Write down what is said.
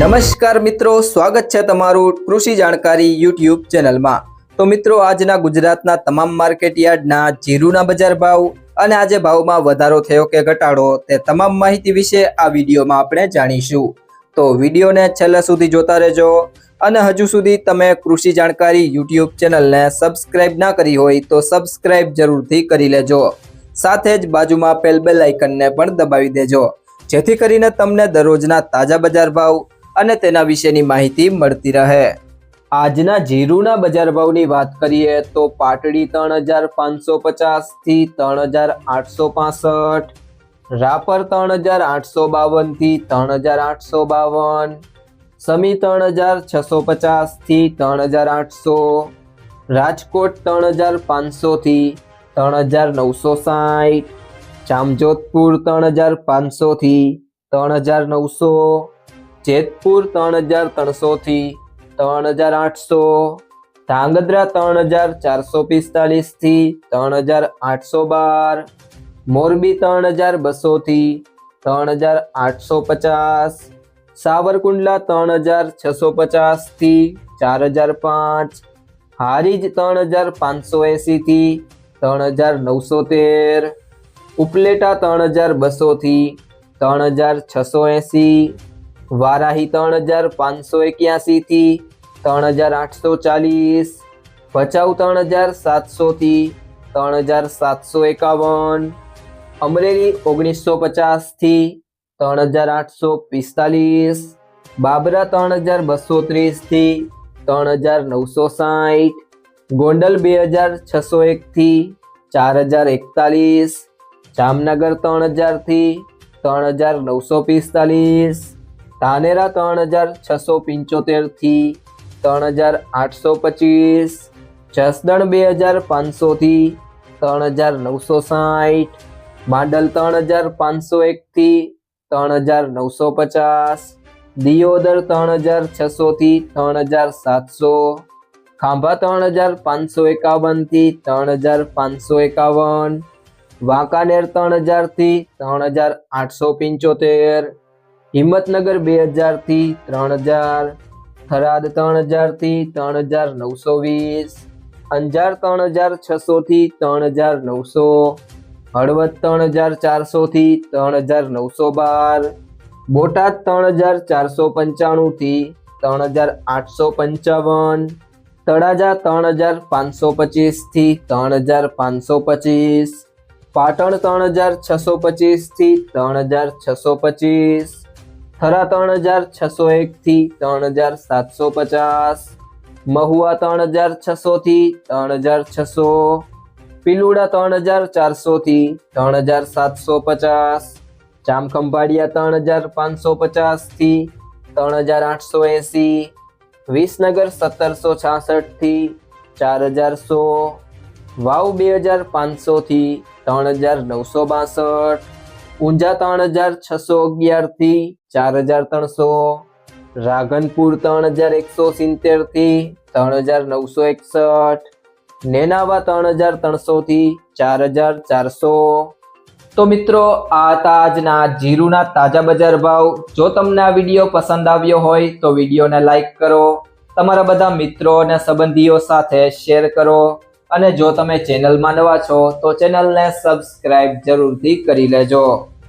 નમસ્કાર મિત્રો, સ્વાગત છે તમારું કૃષિ જાણકારી યુટ્યુબ ચેનલમાં। તો મિત્રો, આજના ગુજરાતના તમામ માર્કેટ યાર્ડના જીરુના બજાર ભાવ અને આજે ભાવમાં વધારો થયો કે ઘટાડો તે તમામ માહિતી વિશે આ વિડીયોમાં આપણે જાણીશું। તો વિડીયોને છેલ્લે સુધી જોતા રહેજો અને હજુ સુધી તમે કૃષિ જાણકારી યુટ્યુબ ચેનલને સબસ્ક્રાઇબ ના કરી હોય તો સબસ્ક્રાઇબ જરૂરથી કરી લેજો। સાથે જ બાજુમાં આપેલ બેલ આઇકનને પણ દબાવી દેજો, જેથી કરીને તમને દરરોજના તાજા બજાર ભાવ અને તેના વિશેની માહિતી મળતી રહે। આજના જીરુના બજાર ભાવની વાત કરીએ તો પાટડી 3550 થી 3865, રાપર 3852 થી 3852, સમી 3650 થી 3800, રાજકોટ 3500 થી 3960, જામજોધપુર 3500 થી 3900, જેતપુર 3300 થી 3800, ધાંગધ્રા 3445 થી 3812, મોરબી 3200 થી 3850, સાવરકુંડલા 3650 થી 4005, હારીજ 3580 થી 3913, ઉપલેટા 3200 થી 3680, વારાહી 3581 થી 3840, ભચાઉ 3700 થી 3751, અમરેલી 1950 થી 3845, બાબરા 3230 થી 3960, ગોંડલ 2601 થી 4041, જામનગર 3000 થી 3945, ધાનેરા 3675 થી 3825, જસદણ 2500 થી 3960, માંડલ 3501 થી 3950, દિયોદર 3600 થી 3700, ખાંભા 3551 થી 3551, વાંકાનેર 3000 થી 3875, હિંમતનગર 2000 થી 3000, થરાદ 3000 થી 3920, અંજાર 3600 થી 3900, હળવદ 3400 થી 3912, બોટાદ 3495 થી 3855, તળાજા 3525 થી 3525, પાટણ 3625 થી 3625, થરા 3601 થી 3750, મહુવા 3600 થી 3600, પિલુડા 3400 થી 3750, જામખંભાળિયા 3550 થી 3880, વિસનગર 1766 થી 4100, વાવ 2500 થી 3962, ઊંઝા 3611 થી 4300, રાધનપુર 3170 થી 3961, નેનાવા 3300 થી 4400। તો મિત્રો, આ હતા આજના જીરુના તાજા બજાર ભાવ। જો તમને આ વિડીયો પસંદ આવ્યો હોય તો વિડીયોને લાઈક કરો, તમારા બધા મિત્રો અને સંબંધીઓ સાથે શેર કરો અને જો તમે ચેનલમાં નવા છો તો ચેનલને સબસ્ક્રાઇબ જરૂરથી કરી લેજો।